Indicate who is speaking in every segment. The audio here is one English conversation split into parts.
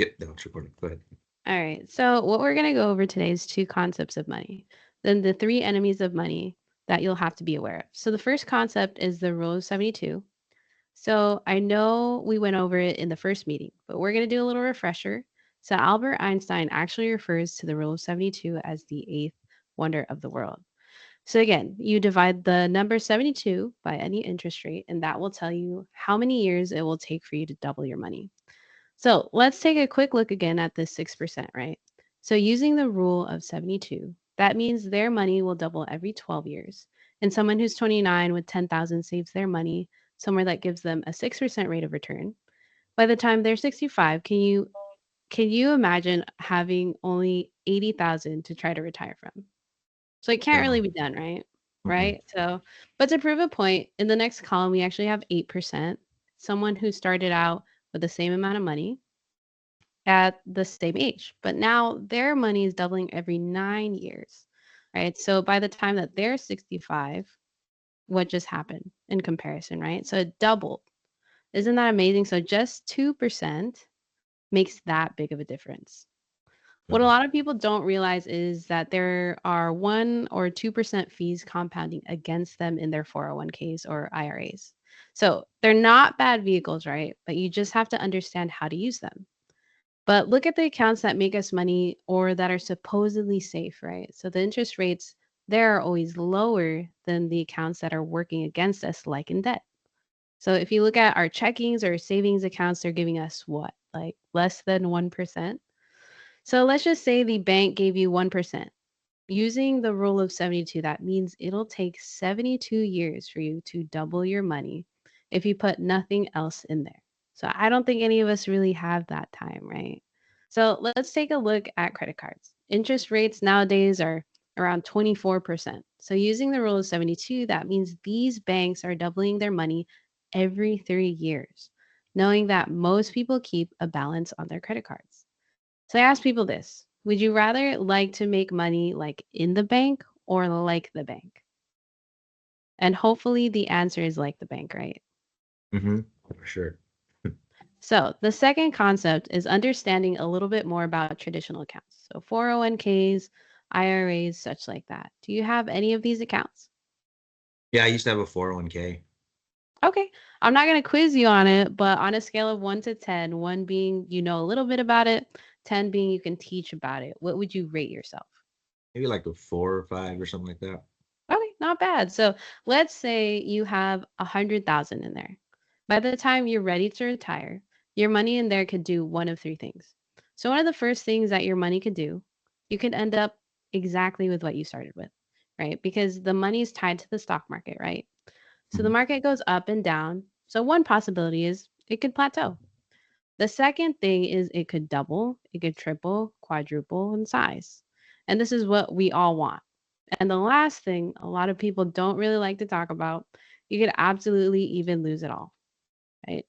Speaker 1: Yep, that was recording. Go ahead.
Speaker 2: All right. So, what we're going to go over today is two concepts of money, then the three enemies of money that you'll have to be aware of. So, the first concept is the rule of 72. So, I know we went over it in the first meeting, but we're going to do a little refresher. So, Albert Einstein actually refers to the rule of 72 as the eighth wonder of the world. So, again, you divide the number 72 by any interest rate, and that will tell you how many years it will take for you to double your money. So let's take a quick look again at this 6%, right? So using the rule of 72, that means their money will double every 12 years. And someone who's 29 with 10,000 saves their money somewhere that gives them a 6% rate of return. By the time they're 65, can you imagine having only 80,000 to try to retire from? So it can't really
Speaker 1: No.
Speaker 2: be done, right?
Speaker 1: Mm-mm.
Speaker 2: Right? So, but to prove a point, in the next column we actually have 8%, someone who started out with the same amount of money at the same age, but now their money is doubling every 9 years, right? So by the time that they're 65, what just happened in comparison, right? So it doubled. Isn't that amazing? So just 2% makes that big of a difference. What a
Speaker 1: No.
Speaker 2: lot of people don't realize is that there are 1 or 2% fees compounding against them in their 401ks or IRAs. So they're not bad vehicles, right? But you just have to understand how to use them. But look at the accounts that make us money or that are supposedly safe, right? So the interest rates there are always lower than the accounts that are working against us, like in debt. So if you look at our checkings or savings accounts, they're giving us what, like less than 1%. So let's just say the bank gave you 1%. Using the rule of 72, that means it'll take 72 years for you to double your money if you put nothing else in there. So I don't think any of us really have that time, right? So let's take a look at credit cards. Interest rates nowadays are around 24%. So using the rule of 72, that means these banks are doubling their money every 3 years, knowing that most people keep a balance on their credit cards. So I ask people this: would you rather like to make money like in the bank or like the bank? And hopefully the answer is like the bank, right?
Speaker 1: Mm-hmm. For sure.
Speaker 2: So the second concept is understanding a little bit more about traditional accounts. So 401ks, IRAs, such like that. Do you have any of these accounts?
Speaker 1: Yeah, I used to have a 401k.
Speaker 2: Okay. I'm not going to quiz you on it, but on a scale of 1 to 10, 1 being you know a little bit about it, 10 being you can teach about it, what would you rate yourself?
Speaker 1: Maybe like a 4 or 5 or something like that.
Speaker 2: Okay, not bad. So let's say you have 100,000 in there. By the time you're ready to retire, your money in there could do one of three things. So one of the first things that your money could do, you could end up exactly with what you started with, right? Because the money is tied to the stock market, right? So the
Speaker 1: Mm-hmm.
Speaker 2: market goes up and down. So one possibility is it could plateau. The second thing is it could double, it could triple, quadruple in size. And this is what we all want. And the last thing a lot of people don't really like to talk about, you could absolutely even lose it all, right?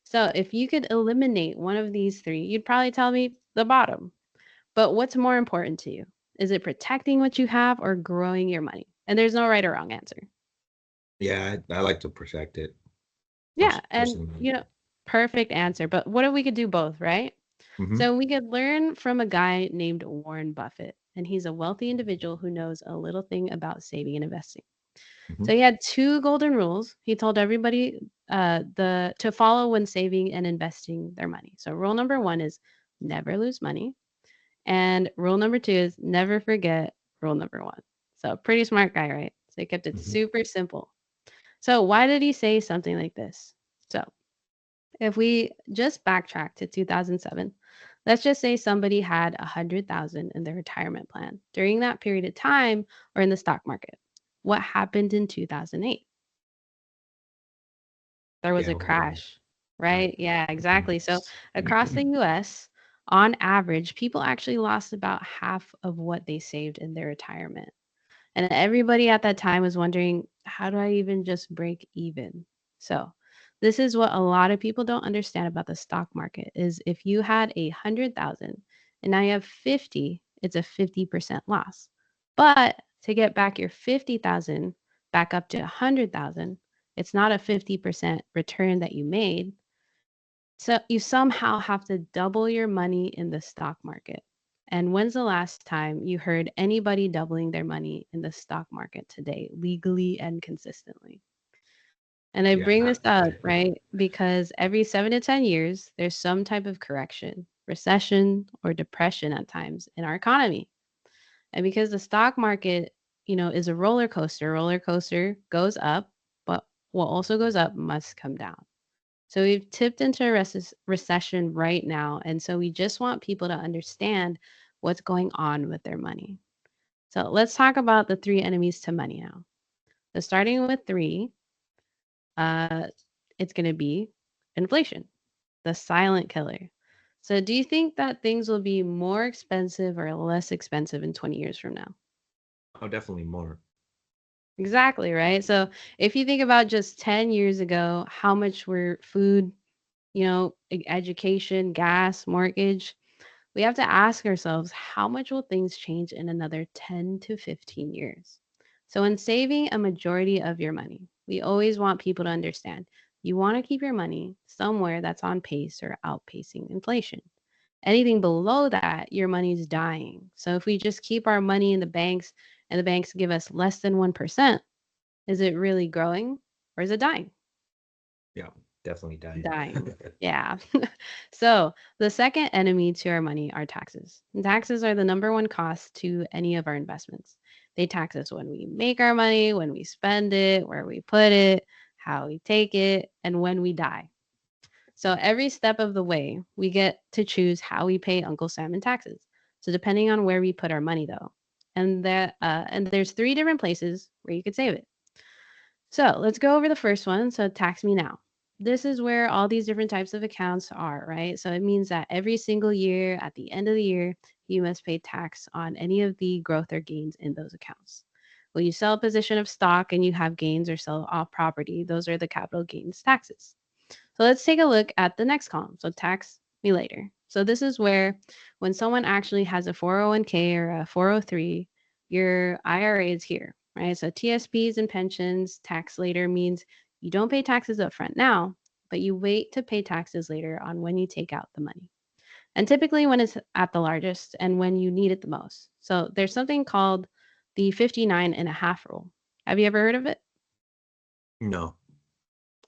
Speaker 2: So if you could eliminate one of these three, you'd probably tell me the bottom. But what's more important to you? Is it protecting what you have or growing your money? And there's no right or wrong answer.
Speaker 1: Yeah, I like to protect it
Speaker 2: Yeah. And,
Speaker 1: personally.
Speaker 2: perfect answer. But what if we could do both, right?
Speaker 1: Mm-hmm.
Speaker 2: So we could learn from a guy named Warren Buffett, and he's a wealthy individual who knows a little thing about saving and investing.
Speaker 1: Mm-hmm.
Speaker 2: So he had two golden rules. He told everybody the to follow when saving and investing their money. So rule number one is never lose money, and rule number two is never forget rule number one. So pretty smart guy, right? So he kept it
Speaker 1: Mm-hmm.
Speaker 2: super simple. So why did he say something like this? So if we just backtrack to 2007, let's just say somebody had 100,000 in their retirement plan during that period of time or in the stock market. What happened in 2008? There was a
Speaker 1: Downfall.
Speaker 2: crash,
Speaker 1: Right.
Speaker 2: right? Yeah, exactly. So across
Speaker 1: Mm-hmm.
Speaker 2: the US, on average, people actually lost about half of what they saved in their retirement. And everybody at that time was wondering, how do I even just break even? So, this is what a lot of people don't understand about the stock market is if you had 100,000 and now you have 50, it's a 50% loss. But to get back your 50,000 back up to 100,000, it's not a 50% return that you made. So you somehow have to double your money in the stock market. And when's the last time you heard anybody doubling their money in the stock market today, legally and consistently? And I
Speaker 1: Yeah,
Speaker 2: bring this
Speaker 1: not
Speaker 2: up, right? Because every 7 to 10 years, there's some type of correction, recession, or depression at times in our economy. And because the stock market, is a roller coaster goes up, but what also goes up must come down. So we've tipped into a recession right now. And so we just want people to understand what's going on with their money. So let's talk about the three enemies to money now. So starting with three, uh, it's going to be inflation, the silent killer. So do you think that things will be more expensive or less expensive in 20 years from now?
Speaker 1: oh, definitely more.
Speaker 2: Exactly, right? So if you think about just 10 years ago, how much were food, education, gas, mortgage, we have to ask ourselves how much will things change in another 10 to 15 years? So, in saving a majority of your money, we always want people to understand you want to keep your money somewhere that's on pace or outpacing inflation. Anything below that, your money's dying. So, if we just keep our money in the banks and the banks give us less than 1%, is it really growing or is it dying?
Speaker 1: Yeah, definitely dying.
Speaker 2: Dying. Yeah. So, the second enemy to our money are taxes. And taxes are the number one cost to any of our investments. They tax us when we make our money, when we spend it, where we put it, how we take it, and when we die. So, every step of the way, we get to choose how we pay Uncle Sam in taxes. So, depending on where we put our money, though. And there's three different places where you could save it. So let's go over the first one. So tax me now. This is where all these different types of accounts are, right? So it means that every single year, at the end of the year, you must pay tax on any of the growth or gains in those accounts. When you sell a position of stock and you have gains or sell off property, those are the capital gains taxes. So let's take a look at the next column. So tax me later. So this is where when someone actually has a 401k or a 403, your IRA is here, right? So TSPs and pensions, tax later means you don't pay taxes up front now, but you wait to pay taxes later on when you take out the money. And typically when it's at the largest and when you need it the most. So there's something called the 59 and a half rule. Have you ever heard of it?
Speaker 1: No.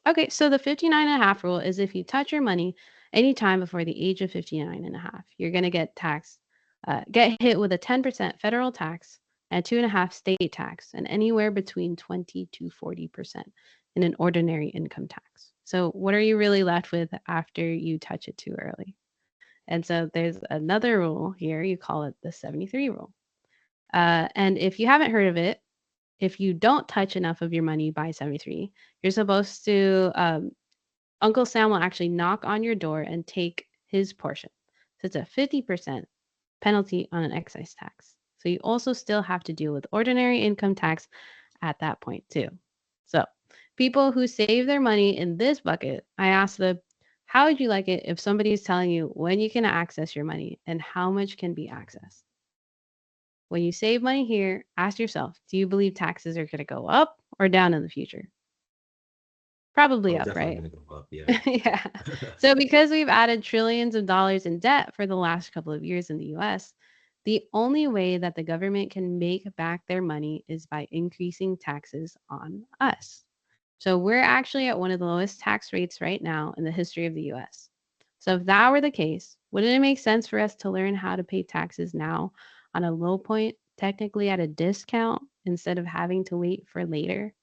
Speaker 2: Okay, so the 59 and a half rule is if you touch your money anytime before the age of 59 and a half, you're going to get taxed, get hit with a 10% federal tax and 2.5 state tax, and anywhere between 20 to 40% in an ordinary income tax. So, what are you really left with after you touch it too early? And so, there's another rule here. You call it the 73 rule. And if you haven't heard of it, if you don't touch enough of your money by 73, you're supposed to Uncle Sam will actually knock on your door and take his portion. So it's a 50% penalty on an excise tax. So you also still have to deal with ordinary income tax at that point, too. So people who save their money in this bucket, I ask them, how would you like it if somebody is telling you when you can access your money and how much can be accessed? When you save money here, ask yourself, do you believe taxes are going to go up or down in the future? Probably
Speaker 1: Oh,
Speaker 2: up,
Speaker 1: definitely
Speaker 2: right?
Speaker 1: gonna go up. Yeah.
Speaker 2: Yeah. So because we've added trillions of dollars in debt for the last couple of years in the US, the only way that the government can make back their money is by increasing taxes on us. So we're actually at one of the lowest tax rates right now in the history of the US. So if that were the case, wouldn't it make sense for us to learn how to pay taxes now on a low point, technically at a discount, instead of having to wait for later?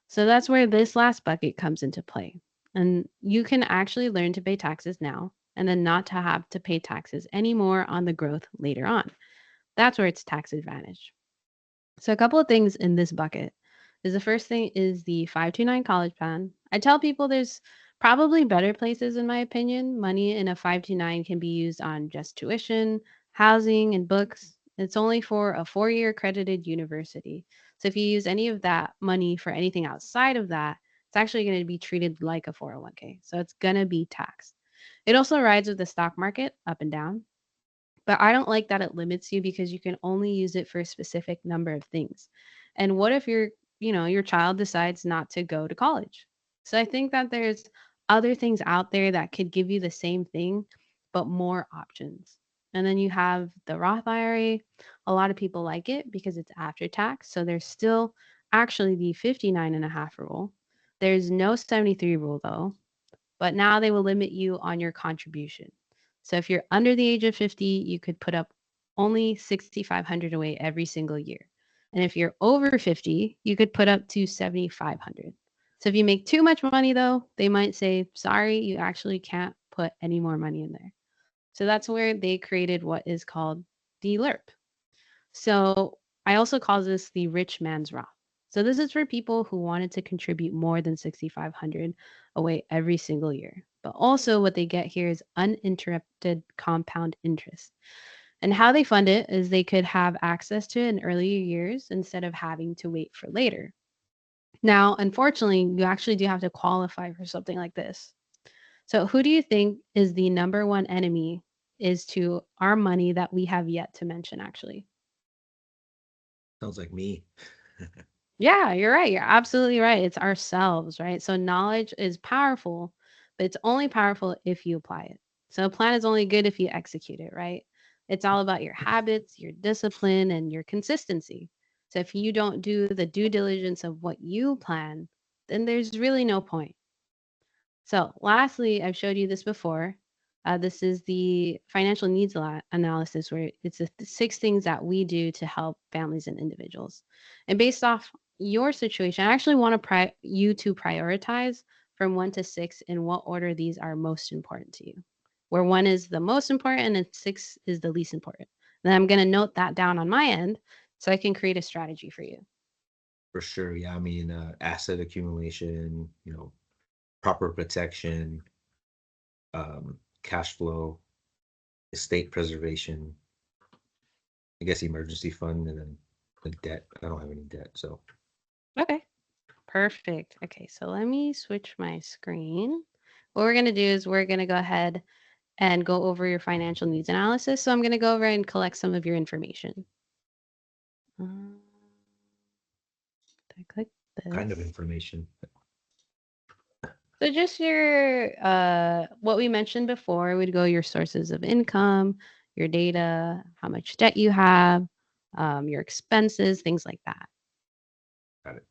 Speaker 2: So that's where this last bucket comes into play. And you can actually learn to pay taxes now and then not to have to pay taxes anymore on the growth later on. That's where it's tax advantage. So a couple of things in this bucket is the first thing is the 529 college plan. I tell people there's probably better places in my opinion. Money in a 529 can be used on just tuition, housing, and books. It's only for a 4-year accredited university. So if you use any of that money for anything outside of that, it's actually going to be treated like a 401k. So it's going to be taxed. It also rides with the stock market up and down. But I don't like that it limits you because you can only use it for a specific number of things. And what if your child decides not to go to college? So I think that there's other things out there that could give you the same thing, but more options. And then you have the Roth IRA. A lot of people like it because it's after tax. So there's still actually the 59 and a half rule. There's no 73 rule though, but now they will limit you on your contribution. So if you're under the age of 50, you could put up only 6,500 away every single year. And if you're over 50, you could put up to 7,500. So if you make too much money though, they might say, "Sorry, you actually can't put any more money in there." So that's where they created what is called the LERP. So I also call this the rich man's Roth. So this is for people who wanted to contribute more than 6,500 away every single year. But also what they get here is uninterrupted compound interest. And how they fund it is they could have access to it in earlier years instead of having to wait for later. Now, unfortunately, you actually do have to qualify for something like this. So who do you think is the number one enemy is to our money that we have yet to mention actually?
Speaker 1: Sounds like me.
Speaker 2: Yeah, you're right. You're absolutely right. It's ourselves, right? So knowledge is powerful, but it's only powerful if you apply it. So a plan is only good if you execute it, right? It's all about your habits, your discipline, and your consistency. So if you don't do the due diligence of what you plan, then there's really no point. So, lastly, I've showed you this before. This is the financial needs analysis, where it's the six things that we do to help families and individuals. And based off your situation, I actually want to you to prioritize from one to six in what order these are most important to you. Where one is the most important and six is the least important. Then I'm going to note that down on my end so I can create a strategy for you.
Speaker 1: For sure. Yeah. I mean, asset accumulation, proper protection, cash flow, estate preservation, I guess emergency fund, and then the debt. I don't have any debt. So
Speaker 2: Okay. Perfect. Okay, so let me switch my screen. What we're going to do is we're going to go ahead and go over your financial needs analysis. So I'm going to go over and collect some of your information. Um, I click
Speaker 1: kind of
Speaker 2: this.
Speaker 1: information.
Speaker 2: So just your what we mentioned before would go your sources of income, your data, how much debt you have, your expenses, things like that.
Speaker 1: Got it.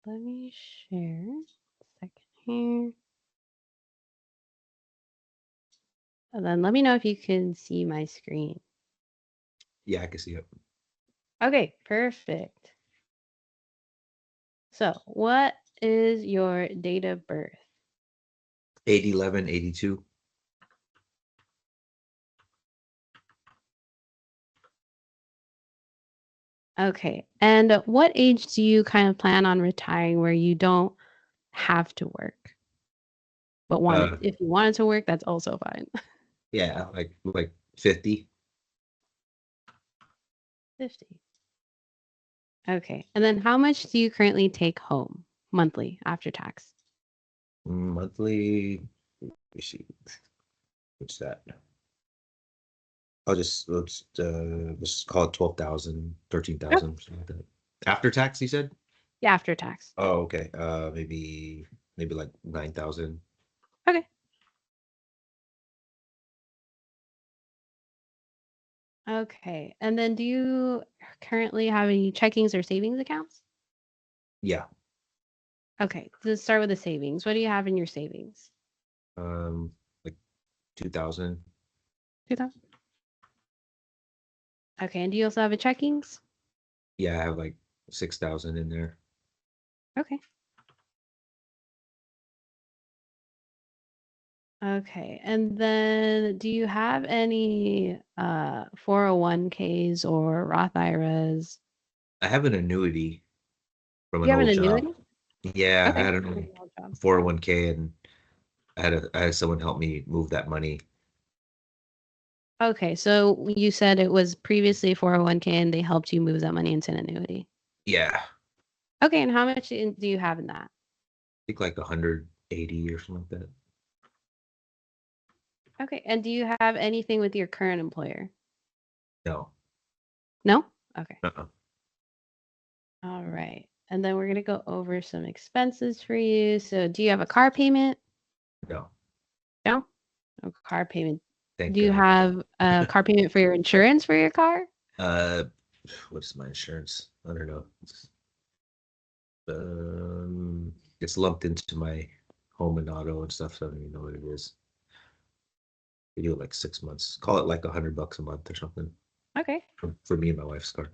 Speaker 2: Let me share a second here. And then let me know if you can see my screen.
Speaker 1: Yeah, I can see it.
Speaker 2: Okay, perfect. So, what is your date of birth?
Speaker 1: 8/11/82.
Speaker 2: Okay. And what age do you kind of plan on retiring where you don't have to work, but wanted
Speaker 1: Uh,
Speaker 2: if you wanted to work, that's also fine.
Speaker 1: yeah, like 50
Speaker 2: 50. Okay. And then how much do you currently take home monthly after tax?
Speaker 1: monthly. Let me see. What's that? Let's call it 12,000, thirteen
Speaker 2: Okay.
Speaker 1: thousand, something like that. After tax, you said?
Speaker 2: Yeah, after tax.
Speaker 1: Oh, okay. Maybe like 9,000.
Speaker 2: Okay. Okay. And then do you currently have any checkings or savings accounts?
Speaker 1: Yeah.
Speaker 2: Okay. Let's start with the savings. What do you have in your savings?
Speaker 1: Like 2,000.
Speaker 2: 2000. Okay. And do you also have a checkings?
Speaker 1: Yeah, I have like 6,000 in there.
Speaker 2: Okay. Okay. And then do you have any 401ks or Roth IRAs?
Speaker 1: I have an annuity from
Speaker 2: You
Speaker 1: an
Speaker 2: have an
Speaker 1: old job.
Speaker 2: annuity?
Speaker 1: Yeah, I
Speaker 2: Okay.
Speaker 1: had
Speaker 2: From
Speaker 1: an
Speaker 2: your old job.
Speaker 1: 401k, and I had someone help me move that money.
Speaker 2: Okay. So you said it was previously 401k and they helped you move that money into an annuity.
Speaker 1: Yeah, I
Speaker 2: Okay. And how much do you have in that?
Speaker 1: think like 180 or something like that.
Speaker 2: Okay. And do you have anything with your current employer?
Speaker 1: No.
Speaker 2: No? Okay.
Speaker 1: Uh-uh.
Speaker 2: All right. And then we're going to go over some expenses for you. So do you have a car payment?
Speaker 1: No,
Speaker 2: No? No car payment.
Speaker 1: thank
Speaker 2: Do you
Speaker 1: God.
Speaker 2: have a car payment for your insurance for your car?
Speaker 1: Uh, what's my insurance? I don't know. It's lumped into my home and auto and stuff, so I don't even know what it is. We do it like 6 months. Call it like $100 a month or something
Speaker 2: Okay.
Speaker 1: for me and my wife's car.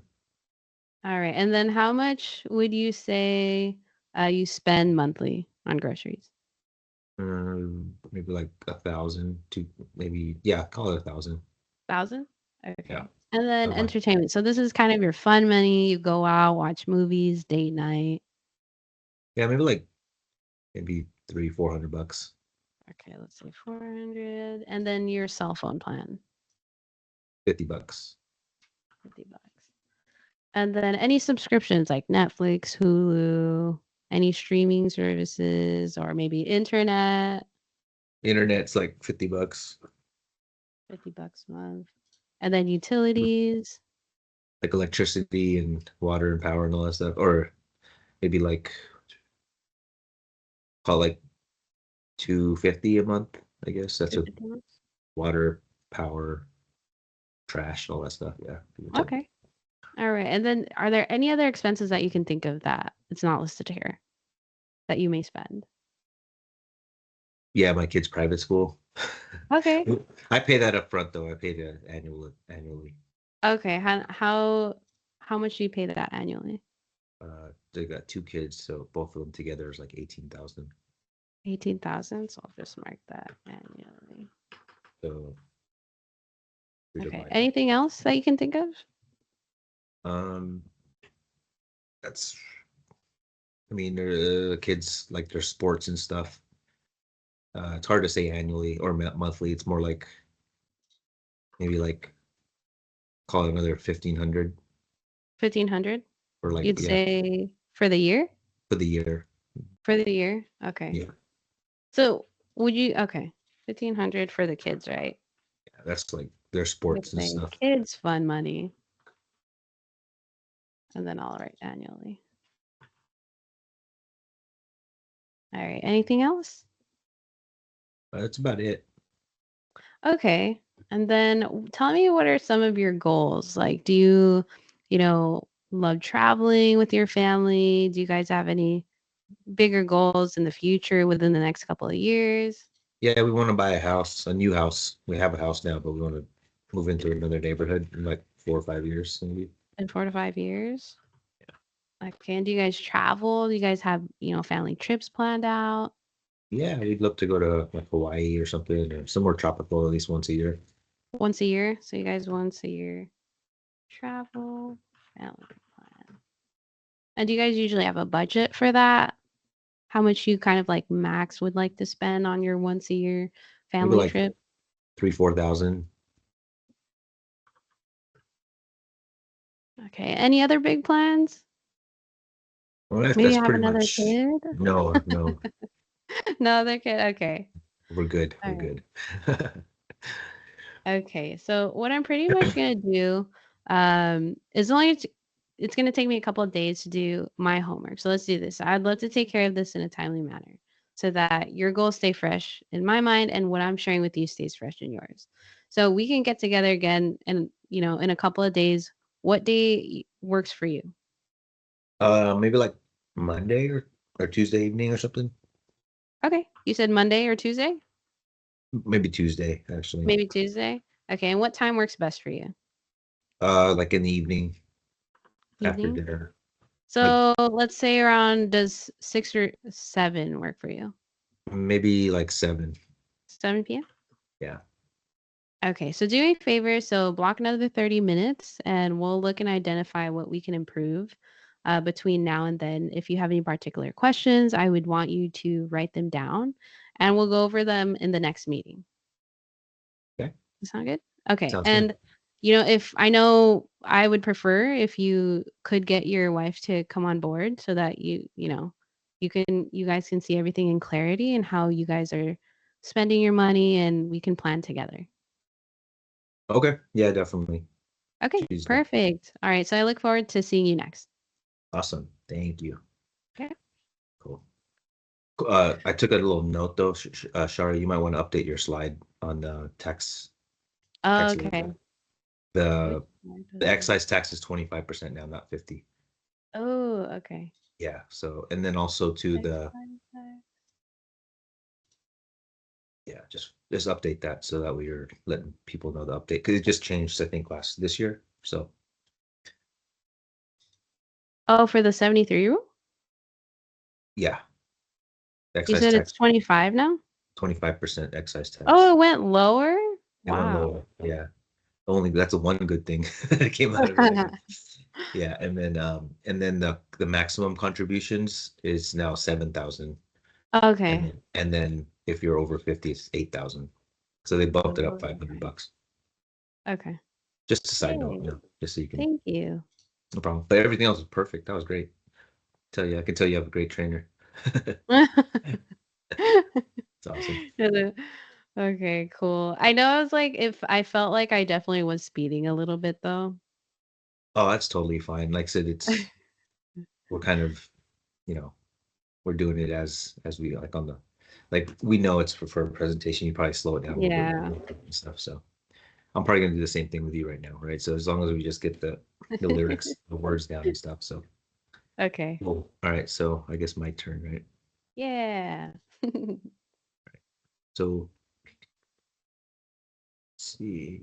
Speaker 2: All right. And then how much would you say you spend monthly on groceries?
Speaker 1: Maybe like 1,000 to maybe, yeah, call it 1,000.
Speaker 2: 1,000?
Speaker 1: Yeah,
Speaker 2: Okay. And then
Speaker 1: a month.
Speaker 2: entertainment. So this is kind of your fun money. You go out, watch movies, date night.
Speaker 1: Yeah, maybe 300-400 bucks.
Speaker 2: Okay, let's say 400. And then your cell phone plan,
Speaker 1: $50.
Speaker 2: 50 bucks. And then any subscriptions like Netflix, Hulu, any streaming services, or maybe internet,
Speaker 1: Internet's like $50.
Speaker 2: 50 bucks a month. And then utilities,
Speaker 1: Like electricity and water and power and all that stuff. Or maybe like call like 250 a month, I guess. That's what
Speaker 2: 250 months.
Speaker 1: water, power, trash, all that stuff. Yeah.
Speaker 2: Okay. All right. And then are there any other expenses that you can think of that it's not listed here that you may spend?
Speaker 1: Yeah, my kid's private school.
Speaker 2: Okay.
Speaker 1: I pay that up front though. I pay that annually.
Speaker 2: Okay. How much do you pay that annually?
Speaker 1: They got two kids, so both of them together is like 18,000.
Speaker 2: 18,000. So I'll just mark that annually.
Speaker 1: So we
Speaker 2: Okay.
Speaker 1: divide that.
Speaker 2: Anything else that you can think of?
Speaker 1: Um, that's I mean, kids like their sports and stuff. It's hard to say annually or monthly. It's more like maybe like call it another 1,500
Speaker 2: 1,500?
Speaker 1: or like
Speaker 2: You'd
Speaker 1: yeah
Speaker 2: say for the year?
Speaker 1: for the year.
Speaker 2: For the year? Okay.
Speaker 1: Yeah,
Speaker 2: So would you okay. 1,500 for the kids, right?
Speaker 1: that's like their
Speaker 2: I could
Speaker 1: sports and
Speaker 2: say
Speaker 1: stuff.
Speaker 2: kids fun money. And then I'll write annually. All right. Anything else?
Speaker 1: That's about it.
Speaker 2: Okay. And then tell me what are some of your goals? Like, do you, love traveling with your family? Do you guys have any bigger goals in the future within the next couple of years?
Speaker 1: Yeah, we want to buy a house, a new house. We have a house now, but we want to move into another neighborhood in like 4 or 5 years, maybe.
Speaker 2: In 4 to 5 years? Okay. And do you guys travel? Do you guys have, family trips planned out
Speaker 1: Yeah, we'd love to go to like Hawaii or something or somewhere tropical at least once a year.
Speaker 2: once a year? So you guys once a year travel, family plan. And do you guys usually have a budget for that? How much you kind of like max would like to spend on your once a year
Speaker 1: Maybe
Speaker 2: family
Speaker 1: like
Speaker 2: trip?
Speaker 1: 3-4 thousand.
Speaker 2: Okay. Any other big plans?
Speaker 1: Well,
Speaker 2: Maybe
Speaker 1: that's
Speaker 2: have
Speaker 1: pretty
Speaker 2: another
Speaker 1: much.
Speaker 2: kid?
Speaker 1: No, no,
Speaker 2: No other kid? Okay.
Speaker 1: we're good.
Speaker 2: All
Speaker 1: We're
Speaker 2: right.
Speaker 1: good.
Speaker 2: Okay. So what I'm pretty much gonna do, is it's gonna take me a couple of days to do my homework. So let's do this. I'd love to take care of this in a timely manner so that your goals stay fresh in my mind and what I'm sharing with you stays fresh in yours. So we can get together again and in a couple of days. What day works for you?
Speaker 1: Maybe like Monday or Tuesday evening or something.
Speaker 2: Okay. You said Monday or Tuesday?
Speaker 1: Maybe Tuesday actually.
Speaker 2: Maybe Tuesday? Okay. And what time works best for you?
Speaker 1: Like in the evening after
Speaker 2: Evening?
Speaker 1: dinner, like
Speaker 2: So let's say around does 6 or 7 work for you?
Speaker 1: maybe like 7.
Speaker 2: 7 p.m.?
Speaker 1: Yeah.
Speaker 2: Okay, so do me a favor. So block another 30 minutes and we'll look and identify what we can improve between now and then. If you have any particular questions, I would want you to write them down and we'll go over them in the next meeting.
Speaker 1: Okay.
Speaker 2: Sound good? Okay.
Speaker 1: Sounds good.
Speaker 2: And if I know I would prefer if you could get your wife to come on board so that you guys can see everything in clarity and how you guys are spending your money and we can plan together.
Speaker 1: Okay. Yeah, definitely.
Speaker 2: Okay,
Speaker 1: Tuesday.
Speaker 2: perfect. All right. So I look forward to seeing you next.
Speaker 1: Awesome. Thank you.
Speaker 2: Okay.
Speaker 1: Cool. I took a little note though, Shara. You might want to update your slide on the tax rate.
Speaker 2: Okay. Which
Speaker 1: The
Speaker 2: one
Speaker 1: the
Speaker 2: does it?
Speaker 1: excise tax is 25% now, not 50.
Speaker 2: Oh, okay.
Speaker 1: Yeah. So and then also to the
Speaker 2: Excise tax.
Speaker 1: yeah, just update that so that we are letting people know the update because it just changed, I think, this year. So
Speaker 2: Oh, for the 73 rule?
Speaker 1: yeah,
Speaker 2: You
Speaker 1: excise
Speaker 2: said it's
Speaker 1: tax,
Speaker 2: 25 now?
Speaker 1: 25% excise
Speaker 2: Oh,
Speaker 1: tax.
Speaker 2: it went lower?
Speaker 1: It went
Speaker 2: Wow.
Speaker 1: lower. Yeah. Only that's a one good thing that came out of it, I guess. Yeah, and then the maximum contributions is now 7,000,
Speaker 2: Okay.
Speaker 1: and then if you're over 50, it's 8,000. So they bumped it up
Speaker 2: Oh,
Speaker 1: 500 bucks.
Speaker 2: okay.
Speaker 1: Just a side note,
Speaker 2: Yay.
Speaker 1: just so you can,
Speaker 2: Thank you.
Speaker 1: no problem. But everything else was perfect. That was great. I can tell you have a great trainer. It's awesome.
Speaker 2: Okay, cool. I know I was like, if I felt like I definitely was speeding a little bit though.
Speaker 1: Oh, that's totally fine. Like I said, we're kind of, you know, we're doing it as we like on the, like we know it's for a presentation. You probably slow it down a little bit
Speaker 2: Yeah.
Speaker 1: more and stuff. So I'm probably gonna do the same thing with you right now, right? So as long as we just get the lyrics, the words down and stuff. So
Speaker 2: Okay.
Speaker 1: cool. All right. So I guess my turn, right?
Speaker 2: Yeah.
Speaker 1: So let's see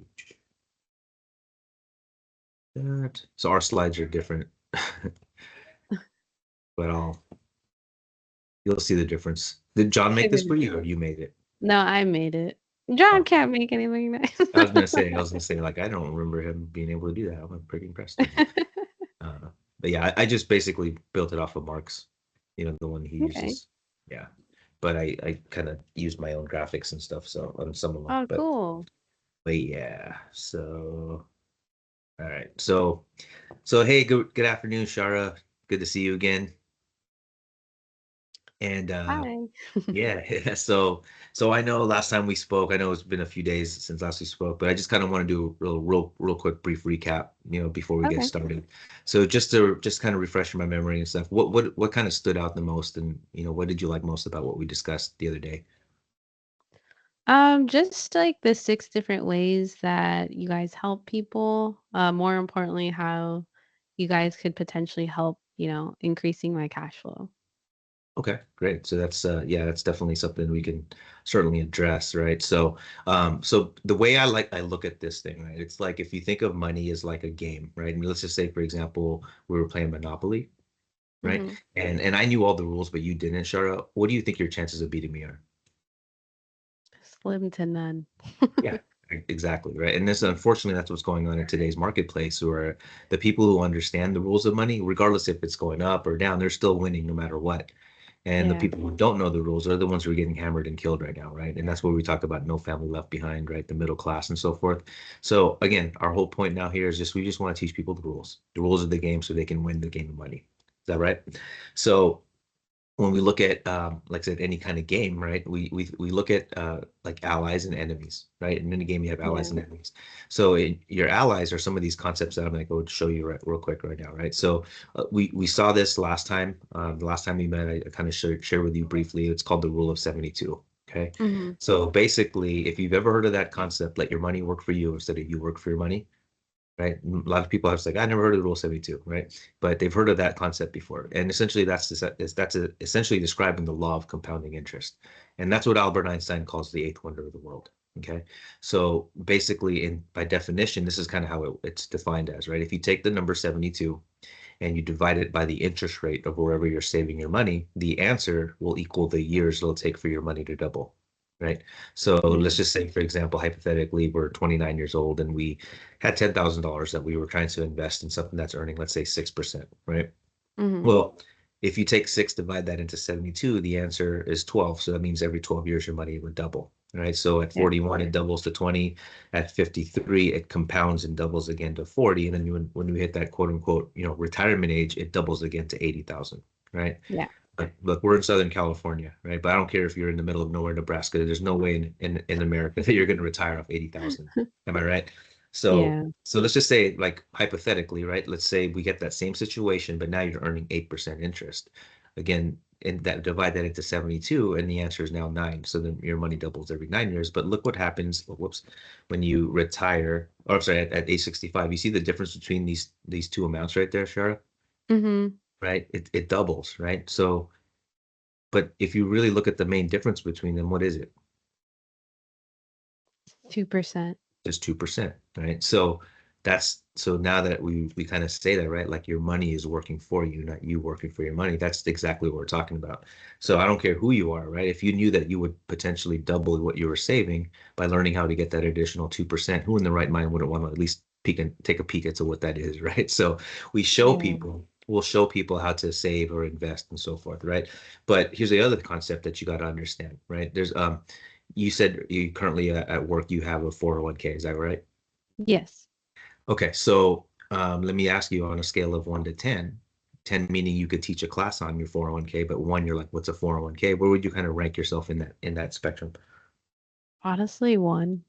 Speaker 1: that. So our slides are different, but you'll see the difference. Did John make this for you or you made it?
Speaker 2: No, I made it. John
Speaker 1: Oh,
Speaker 2: can't make anything nice.
Speaker 1: I was gonna say, like, I don't remember him being able to do that. I'm pretty impressed. But yeah, I just basically built it off of Mark's, the one he
Speaker 2: Okay.
Speaker 1: uses. Yeah. But I kind of used my own graphics and stuff, so on some of them.
Speaker 2: Oh, cool.
Speaker 1: But yeah, so all right. So hey, good afternoon, Shara. Good to see you again. And
Speaker 2: Hi.
Speaker 1: yeah, so I know last time we spoke, I know it's been a few days since last we spoke, but I just kind of want to do a real quick brief recap, before we get
Speaker 2: Okay.
Speaker 1: started. So just kind of refresh my memory and stuff. What kind of stood out the most, and what did you like most about what we discussed the other day?
Speaker 2: Just like the 6 different ways that you guys help people. More importantly, how you guys could potentially help, increasing my cash flow.
Speaker 1: Okay, great. So that's yeah, that's definitely something we can certainly address, right? So the way I look at this thing, right? It's like if you think of money as like a game, right? And let's just say, for example, we were playing Monopoly, right?
Speaker 2: Mhm.
Speaker 1: And I knew all the rules, but you didn't, Shara. What do you think your chances of beating me are?
Speaker 2: Slim to none.
Speaker 1: Yeah, exactly, right. And this, unfortunately, that's what's going on in today's marketplace, where the people who understand the rules of money, regardless if it's going up or down, they're still winning no matter what. And the
Speaker 2: Yeah.
Speaker 1: people who don't know the rules are the ones who are getting hammered and killed right now, right? And that's where we talk about no family left behind, right? The middle class and so forth. So again, our whole point now here is just we just want to teach people the rules of the game, so they can win the game of money. Is that right? So when we look at like I said, any kind of game, right? We look at like allies and enemies, right? And in the game you have allies
Speaker 2: Yeah.
Speaker 1: and enemies. So your allies are some of these concepts that I'm going to go show you real quick right now, right? So we saw this last time. The last time we met, I kind of share with you briefly. It's called the rule of 72. Okay.
Speaker 2: Mhm.
Speaker 1: So basically, if you've ever heard of that concept, let your money work for you instead of you work for your money, right? A lot of people have like, I never heard of the Rule 72, right? But they've heard of that concept before. And essentially essentially describing the law of compounding interest. And that's what Albert Einstein calls the eighth wonder of the world. Okay. So basically, by definition, this is kind of how it's defined as, right? If you take the number 72 and you divide it by the interest rate of wherever you're saving your money, the answer will equal the years it'll take for your money to double, right? So
Speaker 2: Yeah.
Speaker 1: let's just say, for example, hypothetically, we're 29 years old and we had $10,000 that we were trying to invest in something that's earning, let's say, 6%, right?
Speaker 2: Mhm.
Speaker 1: Well, if you take 6, divide that into 72, the answer is 12. So that means every 12 years your money would double, right? So at
Speaker 2: Yeah.
Speaker 1: 41, it doubles to 20. At 53, it compounds and doubles again to 40. And then when we hit that quote unquote, retirement age, it doubles again to 80,000, right?
Speaker 2: Yeah.
Speaker 1: Look, we're in Southern California, right? But I don't care if you're in the middle of nowhere, Nebraska. There's no way in America that you're going to retire off 80,000. Am I right? So
Speaker 2: Yeah.
Speaker 1: so let's just say, like hypothetically, right? Let's say we get that same situation, but now you're earning 8% interest. Again, and that divide that into 72, and the answer is now 9. So then your money doubles every 9 years. But look what happens, whoops, when you retire, or sorry, at age 65. You see the difference between these two amounts right there, Shara?
Speaker 2: Mm-hmm.
Speaker 1: Right? It doubles, right? So, but if you really look at the main difference between them, what is it?
Speaker 2: 2%.
Speaker 1: Just 2%, right? So that's so now that we kind of say that, right? Like your money is working for you, not you working for your money. That's exactly what we're talking about. So I don't care who you are, right? If you knew that you would potentially double what you were saving by learning how to get that additional 2%, who in the right mind wouldn't want to at least peek and take a peek at what that is, right? So
Speaker 2: Yeah.
Speaker 1: we'll show people how to save or invest and so forth, right? But here's the other concept that you got to understand, right? There's you said you currently at work you have a 401k, is that right?
Speaker 2: Yes.
Speaker 1: Okay, so let me ask you on a scale of 1 to 10, 10 meaning you could teach a class on your 401k, but 1 you're like, what's a 401k? Where would you kind of rank yourself in that spectrum?
Speaker 2: Honestly, one.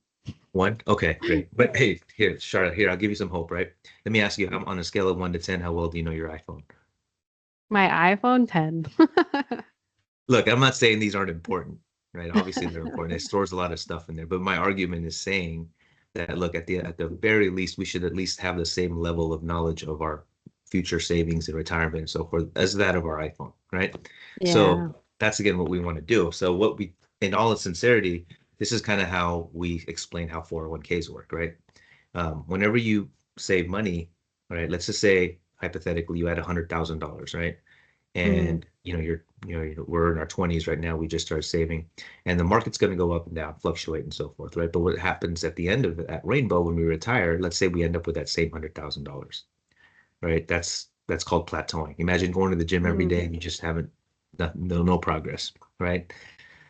Speaker 1: 1? Okay, great. But hey, here, Charlotte, here, I'll give you some hope, right? Let me ask you, on a scale of 1 to 10, how well do you know your iPhone?
Speaker 2: My iPhone 10.
Speaker 1: Look, I'm not saying these aren't important, right? Obviously they're important. It stores a lot of stuff in there. But my argument is saying that look, at the very least, we should at least have the same level of knowledge of our future savings and retirement and so forth as that of our iPhone, right?
Speaker 2: Yeah.
Speaker 1: So that's again what we want to do. So what we, in all sincerity, this is kind of how we explain how 401ks work, right? Whenever you save money, right? Let's just say hypothetically you had $100,000, right?
Speaker 2: Mhm.
Speaker 1: And we're in our 20s right now, we just started saving, and the market's going to go up and down, fluctuate and so forth, right? But what happens at the end of that rainbow when we retire, let's say we end up with that same $100,000, right? That's called plateauing. Imagine going to the gym every
Speaker 2: Mhm.
Speaker 1: day and you just haven't, no progress, right?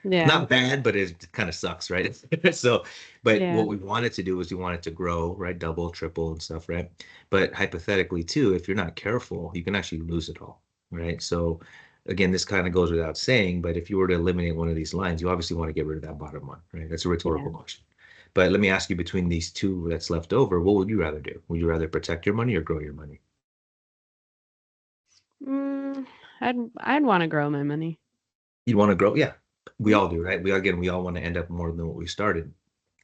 Speaker 2: Yeah.
Speaker 1: Not bad, but it kind of sucks, right? So, but
Speaker 2: Yeah.
Speaker 1: what we wanted to do is we wanted to grow, right? Double, triple, and stuff, right? But hypothetically, too, if you're not careful, you can actually lose it all, right? So, again, this kind of goes without saying, but if you were to eliminate one of these lines, you obviously want to get rid of that bottom one, right? That's a
Speaker 2: Yeah.
Speaker 1: rhetorical question. But let me ask you, between these two that's left over, what would you rather do? Would you rather protect your money or grow your money?
Speaker 2: Mm, I'd want to grow my money.
Speaker 1: You'd want to grow? Yeah, we
Speaker 2: Mhm.
Speaker 1: all do, right? We all want to end up more than what we started.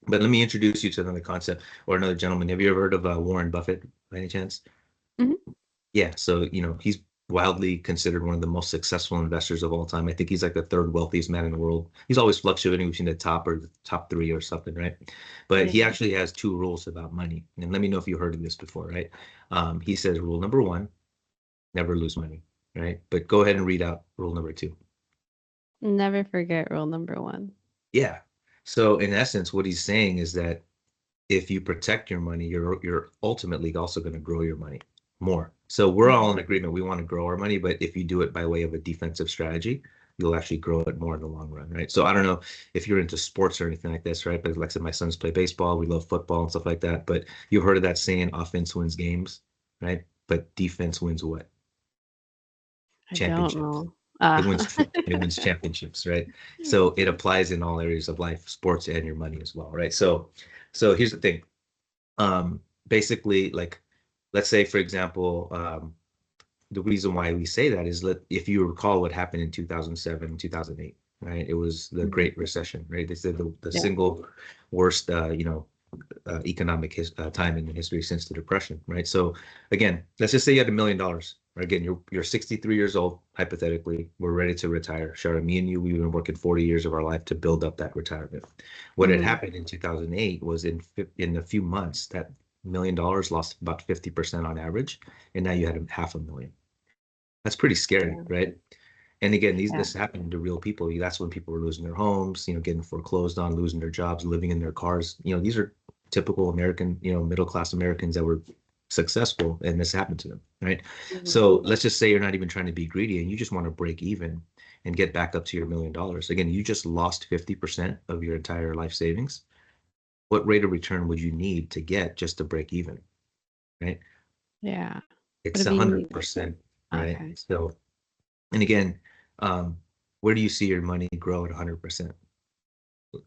Speaker 1: But let me introduce you to another concept or another gentleman. Have you ever heard of Warren Buffett by any chance?
Speaker 2: Mhm.
Speaker 1: Yeah, so he's wildly considered one of the most successful investors of all time. I think he's like the third wealthiest man in the world. He's always fluctuating between the top or the top three or something, right? But he
Speaker 2: Yeah.
Speaker 1: actually has two rules about money. And let me know if you heard of this before, right? He says rule number one, never lose money, right? But go ahead and read out rule number two.
Speaker 2: Never forget rule number 1.
Speaker 1: Yeah. So in essence, what he's saying is that if you protect your money, you're ultimately also going to grow your money more. So we're all
Speaker 2: Mhm.
Speaker 1: in agreement. We want to grow our money, but if you do it by way of a defensive strategy, you'll actually grow it more in the long run, right? So I don't know if you're into sports or anything like this, right? But like I said, my sons play baseball. We love football and stuff like that. But you've heard of that saying, offense wins games, right? But defense wins what?
Speaker 2: I don't
Speaker 1: Championships.
Speaker 2: know.
Speaker 1: It wins championships, right? So it applies in all areas of life, sports and your money as well, right? So here's the thing. Basically, like, let's say for example, the reason why we say that is that if you recall what happened in 2007, 2008, right? It was the
Speaker 2: Mhm.
Speaker 1: Great Recession, right? They said the
Speaker 2: Yeah.
Speaker 1: single worst economic time in the history since the Depression, right? So again, let's just say you had $1 million. Again, you're 63 years old, hypothetically. We're ready to retire. Shara, me and you, we've been working 40 years of our life to build up that retirement. What had
Speaker 2: Mhm.
Speaker 1: happened in 2008 was in a few months, that $1 million lost about 50% on average, and now you had 500,000. That's pretty scary,
Speaker 2: Yeah.
Speaker 1: right? And again,
Speaker 2: Yeah.
Speaker 1: this happened to real people. That's when people were losing their homes, getting foreclosed on, losing their jobs, living in their cars. These are typical American, middle class Americans that were successful, and this happened to them, right?
Speaker 2: Mhm.
Speaker 1: So let's just say you're not even trying to be greedy and you just want to break even and get back up to your $1 million. Again, you just lost 50% of your entire life savings. What rate of return would you need to get just to break even, right?
Speaker 2: Yeah. Would
Speaker 1: It's
Speaker 2: it
Speaker 1: a
Speaker 2: be
Speaker 1: 100%, right?
Speaker 2: okay?
Speaker 1: So, and again, um, where do you see your money grow at 100%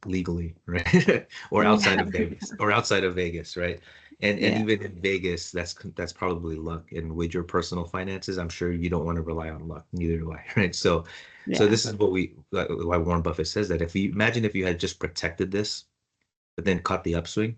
Speaker 1: legally, right? Or outside
Speaker 2: Yeah.
Speaker 1: of Vegas, right? And
Speaker 2: Yeah.
Speaker 1: even in Vegas, that's probably luck. And with your personal finances, I'm sure you don't want to rely on luck. Neither do I, right? So
Speaker 2: Yeah.
Speaker 1: this is what why Warren Buffett says that if you imagine if you had just protected this, but then caught the upswing.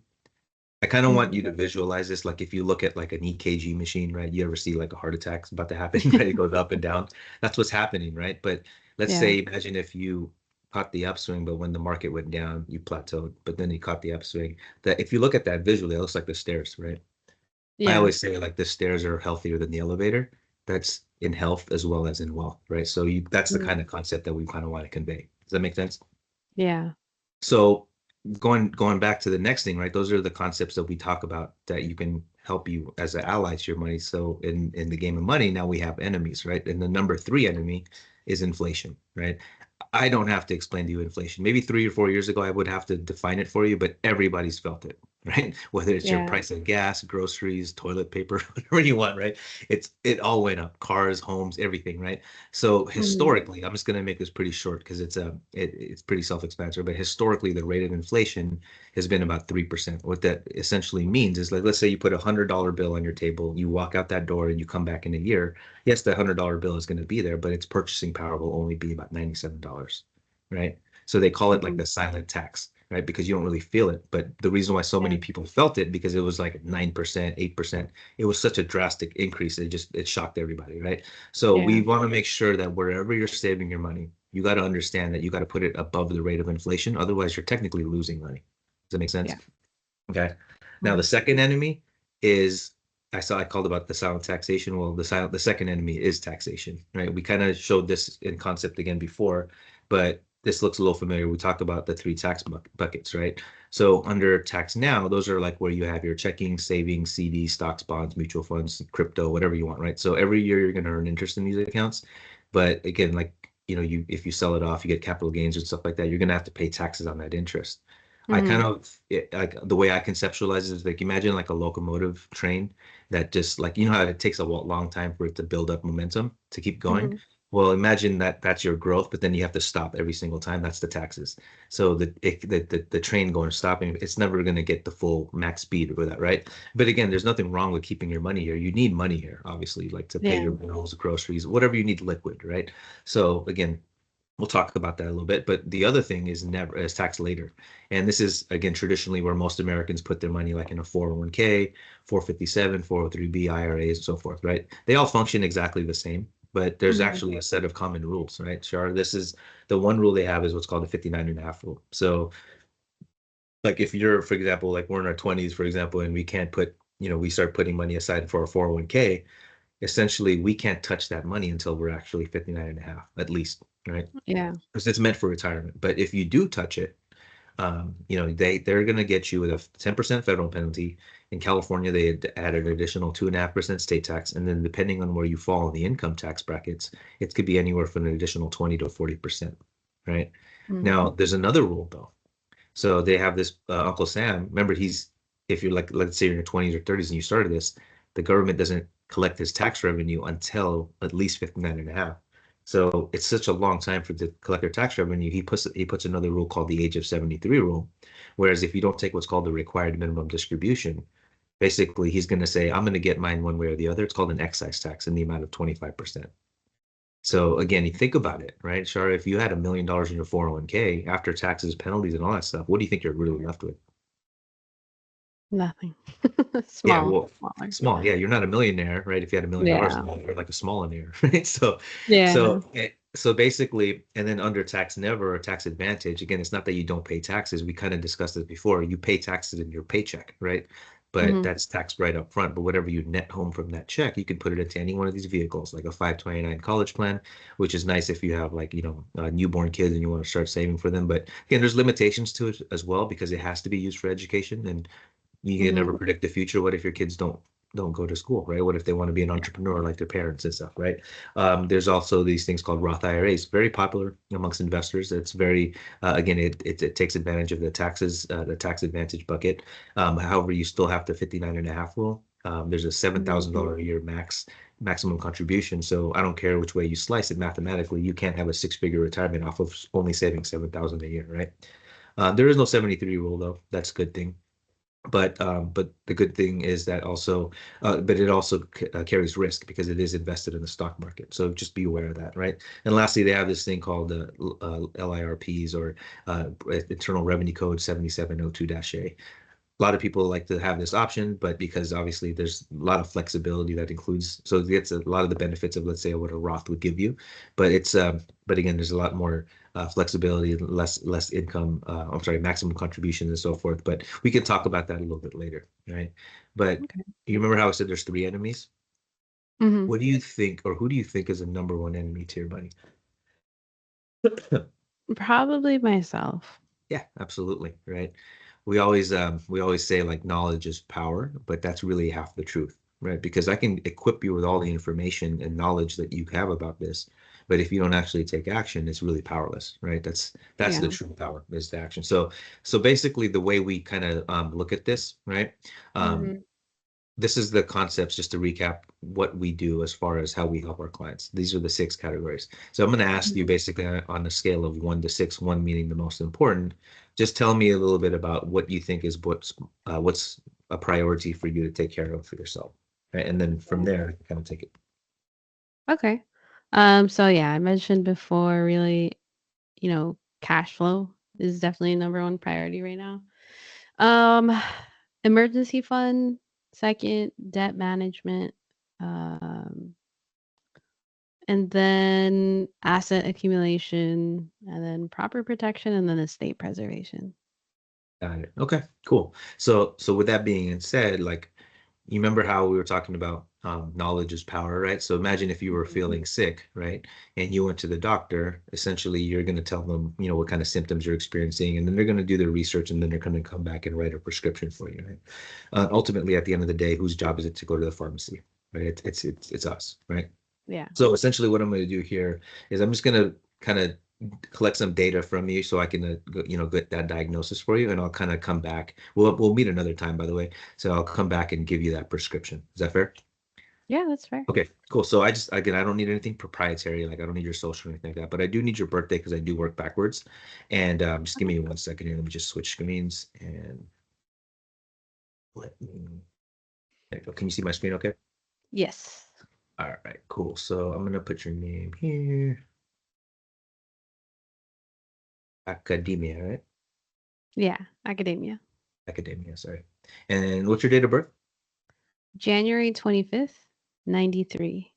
Speaker 1: I kind of want
Speaker 2: Mhm.
Speaker 1: you to visualize this, like if you look at like an EKG machine, right? You ever see like a heart attack's about to happen, right? It goes up and down. That's what's happening, right? But let's
Speaker 2: Yeah.
Speaker 1: say, imagine if you caught the upswing, but when the market went down, you plateaued, but then you caught the upswing. That if you look at that visually, it looks like the stairs, right? I
Speaker 2: Yeah.
Speaker 1: always say like the stairs are healthier than the elevator. That's in health as well as in wealth, right? So that's the
Speaker 2: Mhm.
Speaker 1: kind of concept that we kind of want to convey. Does that make sense?
Speaker 2: Yeah.
Speaker 1: So going back to the next thing, right? Those are the concepts that we talk about that you can help you as an ally to your money. So in the game of money, now we have enemies, right? And the number three enemy is inflation, right? I don't have to explain to you inflation. Maybe 3 or 4 years ago, I would have to define it for you, but everybody's felt it, right? Whether it's your
Speaker 2: Yeah.
Speaker 1: price of gas, groceries, toilet paper, whatever you want, right? It all went up. Cars, homes, everything, right? So
Speaker 2: Mhm.
Speaker 1: historically, I'm just going to make this pretty short because it's pretty self-explanatory. But historically, the rate of inflation has been about 3%. What that essentially means is like, let's say you put $100 bill on your table, you walk out that door, and you come back in a year. Yes, the $100 bill is going to be there, but its purchasing power will only be about $97, right? So they call it like
Speaker 2: Mhm.
Speaker 1: the silent tax, right? Because you don't really feel it. But the reason why so
Speaker 2: Yeah.
Speaker 1: many people felt it because it was like 9%, 8%. It was such a drastic increase. It shocked everybody, right? So we
Speaker 2: Yeah.
Speaker 1: want to make sure that wherever you're saving your money, you got to understand that you got to put it above the rate of inflation. Otherwise, you're technically losing money. Does that make sense?
Speaker 2: Yeah.
Speaker 1: Okay. Now the
Speaker 2: Mhm.
Speaker 1: second enemy is I called about the silent taxation. Well, the second enemy is taxation, right? We kind of showed this in concept again before, but this looks a little familiar. We talked about the three tax buckets, right? So under tax now, those are like where you have your checking, savings, CD, stocks, bonds, mutual funds, crypto, whatever you want, right? So every year you're going to earn interest in these accounts. But again, like, you if you sell it off, you get capital gains and stuff like that, you're going to have to pay taxes on that interest. I kind
Speaker 2: Mhm.
Speaker 1: of like the way I conceptualize it is like imagine like a locomotive train that just like how it takes a long time for it to build up momentum to keep going.
Speaker 2: Mhm.
Speaker 1: Well, imagine that that's your growth, but then you have to stop every single time. That's the taxes. So the train going stopping, it's never going to get the full max speed with that, right? But again, there's nothing wrong with keeping your money here. You need money here, obviously, like to pay
Speaker 2: Yeah.
Speaker 1: your bills, groceries, whatever you need liquid, right? So again, we'll talk about that a little bit. But the other thing is taxed later. And this is again traditionally where most Americans put their money like in a 401k, 457, 403b, IRAs, and so forth, right? They all function exactly the same, but there's
Speaker 2: Mhm.
Speaker 1: actually a set of common rules, right? Char, this is the one rule they have is what's called the 59 and a half rule. So like if you're, for example, like we're in our 20s, for example, and we can't put, we start putting money aside for a 401k, essentially we can't touch that money until we're actually 59 and a half at least, right?
Speaker 2: Yeah.
Speaker 1: Because it's meant for retirement. But if you do touch it, they're going to get you with a 10% federal penalty. In California, they had added an additional 2.5% state tax, and then depending on where you fall in the income tax brackets, it could be anywhere from an additional 20 to 40%. Right now,
Speaker 2: Mhm.
Speaker 1: there's another rule though. So they have this Uncle Sam. Remember, if you're like, let's say you're in your 20s or 30s and you started this, the government doesn't collect his tax revenue until at least 59 and a half. So it's such a long time for the collector tax revenue. He puts another rule called the age of 73 rule. Whereas if you don't take what's called the required minimum distribution, basically he's going to say, I'm going to get mine one way or the other. It's called an excise tax in the amount of 25%. So again, you think about it, right? Shara, if you had $1 million in your 401k after taxes, penalties, and all that stuff, what do you think you're really left with?
Speaker 2: Nothing.
Speaker 1: Yeah,
Speaker 2: Small.
Speaker 1: well,
Speaker 2: Smaller.
Speaker 1: small. Yeah, you're not a millionaire, right? If you had $1 million,
Speaker 2: Yeah.
Speaker 1: you're like a smallaire, right? So,
Speaker 2: Yeah.
Speaker 1: so basically, and then under tax never or tax advantage, again, it's not that you don't pay taxes. We kind of discussed this before. You pay taxes in your paycheck, right? But
Speaker 2: Mhm.
Speaker 1: that's taxed right up front. But whatever you net home from that check, you can put it into any one of these vehicles, like a 529 college plan, which is nice if you have like, newborn kids and you want to start saving for them. But again, there's limitations to it as well because it has to be used for education. And you can
Speaker 2: Mhm.
Speaker 1: never predict the future. What if your kids don't go to school, right? What if they want to be an
Speaker 2: Yeah.
Speaker 1: entrepreneur like their parents and stuff, right? There's also these things called Roth IRAs, very popular amongst investors. It's very again, it takes advantage of the taxes, the tax advantage bucket. However, you still have the 59 and a half rule. There's a
Speaker 2: Mhm.
Speaker 1: $7,000 a year maximum contribution. So I don't care which way you slice it mathematically, you can't have a six-figure retirement off of only saving 7,000 a year, right? There is no 73 rule though. That's a good thing. But the good thing is that also, but it also carries risk because it is invested in the stock market. So just be aware of that, right? And lastly, they have this thing called LIRPs, or Internal Revenue Code 7702-A. A lot of people like to have this option, but because obviously there's a lot of flexibility that includes, so it gets a lot of the benefits of, let's say, what a Roth would give you, but but again, there's a lot more flexibility, less income. I'm sorry, maximum contributions and so forth. But we can talk about that a little bit later, right? But
Speaker 2: Okay.
Speaker 1: you remember how I said there's three enemies?
Speaker 2: Hmm.
Speaker 1: What do you think, or who do you think is the number one enemy to your money?
Speaker 2: Probably myself.
Speaker 1: Yeah, absolutely, right. We always say like knowledge is power, but that's really half the truth, right? Because I can equip you with all the information and knowledge that you have about this, but if you don't actually take action, it's really powerless, right? That's the
Speaker 2: Yeah.
Speaker 1: true power, is the action. So basically the way we kind of look at this, right? Um,
Speaker 2: Hmm.
Speaker 1: this is the concepts, just to recap what we do as far as how we help our clients. These are the six categories. So I'm going to ask you basically on a scale of 1 to 6, one meaning the most important. Just tell me a little bit about what you think is what's a priority for you to take care of for yourself, right? And then from there, I can kind of take it.
Speaker 2: Okay. So yeah, I mentioned before, really, cash flow is definitely number one priority right now. Um, Emergency fund, second, debt management, um, and then asset accumulation, and then proper protection, and then estate preservation.
Speaker 1: Got it. Okay, cool. So with that being said, like, you remember how we were talking about knowledge is power, right? So imagine if you were
Speaker 2: Mhm.
Speaker 1: feeling sick, right? And you went to the doctor, essentially you're going to tell them, what kind of symptoms you're experiencing, and then they're going to do their research, and then they're going to come back and write a prescription for you, right? Ultimately, at the end of the day, whose job is it to go to the pharmacy, right? It's us, right?
Speaker 2: Yeah.
Speaker 1: So essentially, what I'm going to do here is I'm just going to kind of collect some data from you so I can, get that diagnosis for you, and I'll kind of come back. We'll meet another time, by the way. So I'll come back and give you that prescription. Is that fair?
Speaker 2: Yeah, that's fair.
Speaker 1: Okay, cool. So again, I don't need anything proprietary, like I don't need your social or anything like that, but I do need your birthday because I do work backwards. And just give
Speaker 2: Okay.
Speaker 1: me 1 second here. Let me just switch screens and let me. There you go. Can you see my screen? Okay.
Speaker 2: Yes.
Speaker 1: All right, cool. So I'm gonna put your name here. Academia, right?
Speaker 2: Yeah. Academia.
Speaker 1: Academia, sorry. And what's your date of birth?
Speaker 2: January 25th, 93.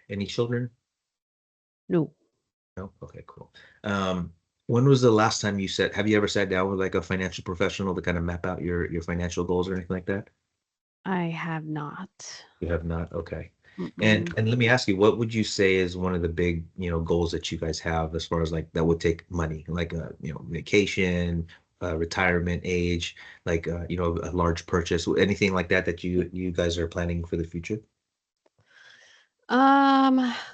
Speaker 1: Any children?
Speaker 2: No.
Speaker 1: No? Okay, cool. Um, when was the last time have you ever sat down with like a financial professional to kind of map out your financial goals or anything like that?
Speaker 2: I have not.
Speaker 1: You have not? Okay. And
Speaker 2: Mm-mm.
Speaker 1: and let me ask you, what would you say is one of the big, goals that you guys have as far as like that would take money, like vacation, retirement age, like a large purchase, anything like that that you guys are planning for the future?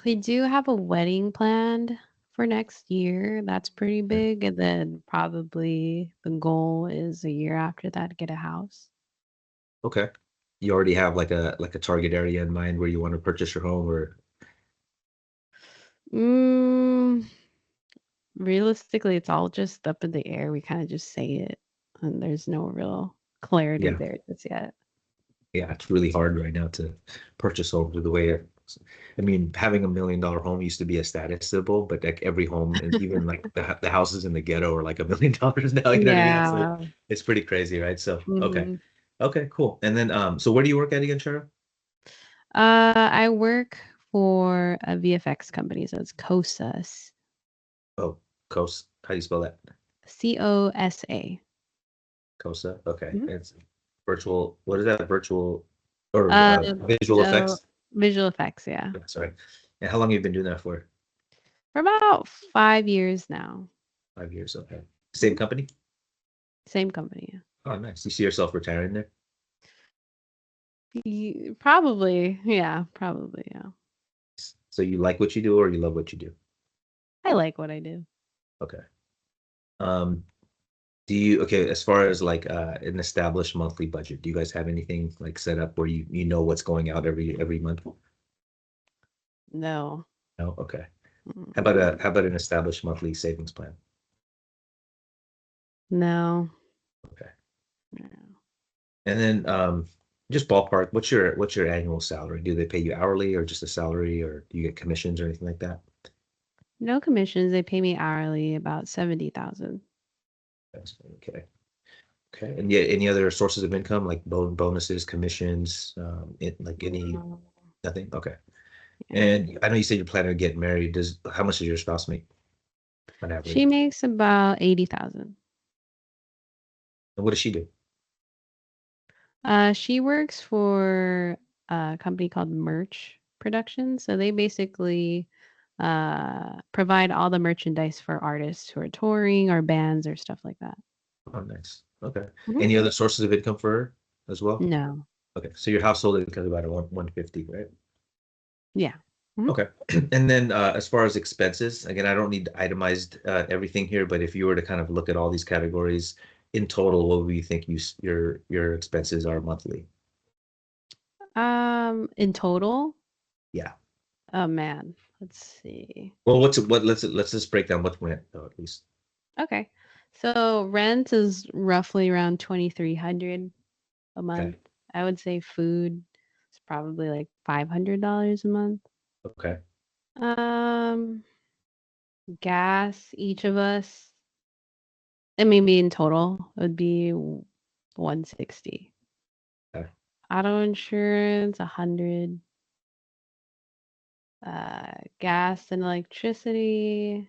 Speaker 2: We do have a wedding planned for next year. That's pretty
Speaker 1: Yeah.
Speaker 2: big. And then probably the goal is a year after that to get a house.
Speaker 1: Okay. You already have like a target area in mind where you want to purchase your home, or
Speaker 2: Mm, Realistically, it's all just up in the air. We kind of just say it, and there's no real clarity
Speaker 1: yeah.
Speaker 2: there just yet.
Speaker 1: Yeah, it's really hard right now to purchase homes with the way I mean, having $1 million home used to be a status symbol, but like every home, and even like the houses in the ghetto are like $1 million now. You know what I mean?
Speaker 2: Yeah.
Speaker 1: It's pretty crazy, right? So okay,
Speaker 2: Hmm.
Speaker 1: okay, cool. And then so where do you work at again, Shara?
Speaker 2: I work for a VFX company, so it's COSAS.
Speaker 1: Oh, COSA. How do you spell that?
Speaker 2: COSA.
Speaker 1: COSA. Okay,
Speaker 2: Mhm.
Speaker 1: it's virtual. What is that? Virtual or
Speaker 2: Uh,
Speaker 1: visual
Speaker 2: so
Speaker 1: effects?
Speaker 2: visual effects, yeah.
Speaker 1: Yeah, sorry. And how long have you been doing that for?
Speaker 2: For about 5 years now.
Speaker 1: 5 years. Okay. Same
Speaker 2: Mhm.
Speaker 1: company?
Speaker 2: Same company. Yeah.
Speaker 1: Oh, nice. You see yourself retiring there?
Speaker 2: Probably, yeah, probably, yeah.
Speaker 1: So you like what you do or you love what you do?
Speaker 2: I like what I do.
Speaker 1: Okay. Um, okay, as far as like an established monthly budget, do you guys have anything like set up where you know what's going out every month?
Speaker 2: No.
Speaker 1: No? Okay.
Speaker 2: Mm.
Speaker 1: How about an established monthly savings plan?
Speaker 2: No.
Speaker 1: Okay.
Speaker 2: Yeah.
Speaker 1: And then just ballpark, what's your annual salary? Do they pay you hourly or just a salary, or do you get commissions or anything like that?
Speaker 2: No commissions. They pay me hourly about 70,000.
Speaker 1: Okay. Okay. And yet any other sources of income like bonuses, commissions, like any
Speaker 2: No.
Speaker 1: nothing? Okay.
Speaker 2: Yeah.
Speaker 1: And I know you said you're planning to get married. Does how much does your spouse make on
Speaker 2: She
Speaker 1: average?
Speaker 2: makes about 80,000.
Speaker 1: And what does she do?
Speaker 2: She works for a company called Merch Production. So they basically provide all the merchandise for artists who are touring or bands or stuff like that.
Speaker 1: Oh, nice. Okay.
Speaker 2: Mhm.
Speaker 1: Any other sources of income for her as well?
Speaker 2: No.
Speaker 1: Okay. So your household income is about a 150, right?
Speaker 2: Yeah. Mhm.
Speaker 1: Okay. And then as far as expenses, again, I don't need itemized everything here, but if you were to kind of look at all these categories in total, what would you think your expenses are monthly?
Speaker 2: In total,
Speaker 1: Yeah.
Speaker 2: oh man, let's see.
Speaker 1: Well, let's just break down what's rent though, at least.
Speaker 2: Okay. So rent is roughly around 2,300 a
Speaker 1: Okay.
Speaker 2: month. I would say food is probably like $500 a month.
Speaker 1: Okay.
Speaker 2: Um, gas, each of us, and maybe in total it would be 160.
Speaker 1: Okay.
Speaker 2: Auto insurance, 100. Gas and electricity,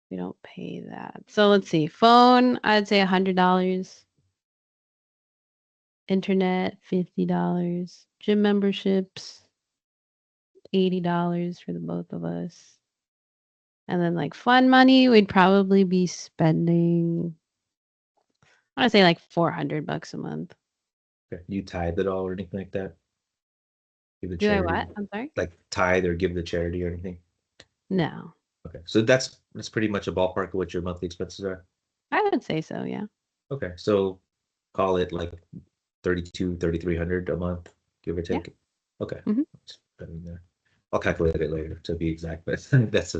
Speaker 2: we don't pay that. So let's see. Phone, I'd say $100. Internet, $50. Gym memberships, $80 for the both of us. And then like fun money, we'd probably be spending, I want to say like $400 a month.
Speaker 1: Okay. You tithe at all or anything like that? Give the
Speaker 2: Do I
Speaker 1: charity,
Speaker 2: what? I'm sorry?
Speaker 1: like tithe or give the charity or anything?
Speaker 2: No.
Speaker 1: Okay. So that's pretty much a ballpark of what your monthly expenses are.
Speaker 2: I would say so, yeah.
Speaker 1: Okay. So call it like 3,300 a month, give or
Speaker 2: Yeah.
Speaker 1: take. Okay.
Speaker 2: Hmm.
Speaker 1: I mean, I'll calculate it later to be exact, but that's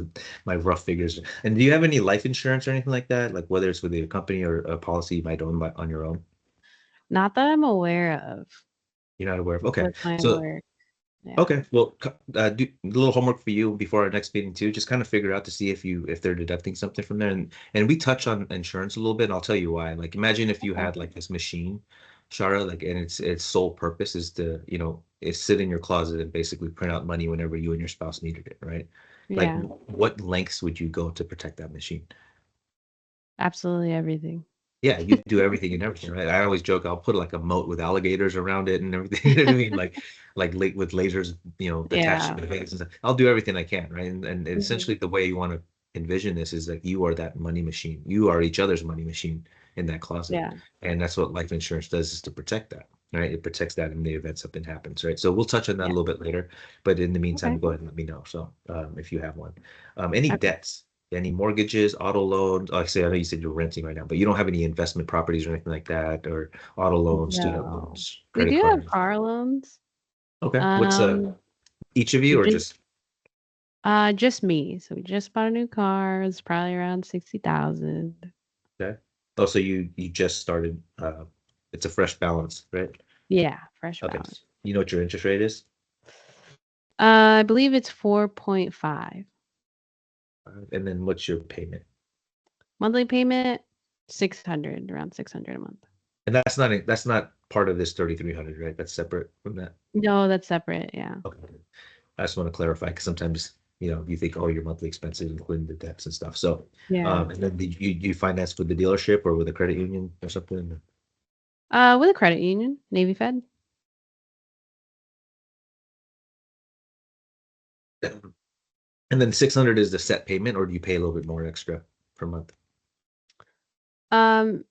Speaker 1: my rough figures. And do you have any life insurance or anything like that? Like whether it's with a company or a policy you might own on your own?
Speaker 2: Not that I'm aware of
Speaker 1: You're not aware of? Okay.
Speaker 2: with my
Speaker 1: So
Speaker 2: work. Yeah.
Speaker 1: okay, well, do a little homework for you before our next meeting too. Just kind of figure out to see if they're deducting something from there, and we touch on insurance a little bit. And I'll tell you why. Like, imagine if you
Speaker 2: Okay.
Speaker 1: had like this machine, Shara, like, and its sole purpose is to is sit in your closet and basically print out money whenever you and your spouse needed it, right? Like,
Speaker 2: Yeah.
Speaker 1: what lengths would you go to protect that machine?
Speaker 2: Absolutely everything.
Speaker 1: Yeah, you do everything and everything, right? I always joke I'll put like a moat with alligators around it and everything. You know what I mean? Like with lasers, attached
Speaker 2: Yeah.
Speaker 1: to the veins and stuff. I'll do everything I can, right? And
Speaker 2: Mhm.
Speaker 1: essentially the way you want to envision this is that you are that money machine. You are each other's money machine in that closet.
Speaker 2: Yeah.
Speaker 1: And that's what life insurance does is to protect that, right? It protects that in the event something happens, right? So we'll touch on that a
Speaker 2: Yeah.
Speaker 1: little bit later. But in the meantime,
Speaker 2: Okay.
Speaker 1: go ahead and let me know. So if you have one. Any
Speaker 2: Okay.
Speaker 1: debts? Any mortgages, auto loans? Like I say, I know you said you're renting right now, but you don't have any investment properties or anything like that, or auto loans, student
Speaker 2: No.
Speaker 1: loans,
Speaker 2: We
Speaker 1: credit
Speaker 2: do have
Speaker 1: cards.
Speaker 2: car loans.
Speaker 1: Okay. What's
Speaker 2: Um,
Speaker 1: each of you or
Speaker 2: just
Speaker 1: just
Speaker 2: just me. So we just bought a new car. It's probably around 60,000.
Speaker 1: okay? Oh, so you just started it's a fresh balance, right?
Speaker 2: Yeah, fresh
Speaker 1: Okay.
Speaker 2: balance.
Speaker 1: You know what your interest rate is?
Speaker 2: I believe it's 4.5.
Speaker 1: And then what's your payment?
Speaker 2: Monthly payment 600, around 600 a month.
Speaker 1: And that's not part of this 3,300, right? That's separate from that.
Speaker 2: No, that's separate. Yeah.
Speaker 1: Okay. I just want to clarify because sometimes you think, oh, your monthly expenses including the debts and stuff. So
Speaker 2: Yeah.
Speaker 1: and then you finance with the dealership or with a credit union or something?
Speaker 2: With a credit union, Navy Fed.
Speaker 1: And then 600 is the set payment, or do you pay a little bit more extra per month?
Speaker 2: Um,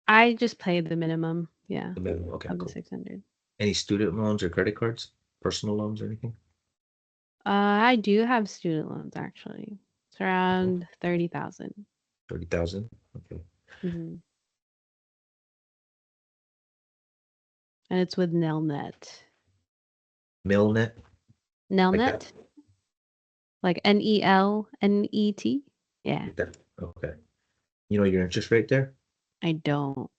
Speaker 2: I just paid the minimum. Yeah,
Speaker 1: The minimum. Okay,
Speaker 2: of the
Speaker 1: cool.
Speaker 2: 600.
Speaker 1: Any student loans or credit cards, personal loans or anything?
Speaker 2: I do have student loans actually. It's around 30,000.
Speaker 1: 30,000. Okay.
Speaker 2: Mhm. And it's with Nelnet.
Speaker 1: Milnet, like that?
Speaker 2: Nelnet? Like Nelnet? Yeah.
Speaker 1: Like that. Okay. You know your interest rate there?
Speaker 2: I don't.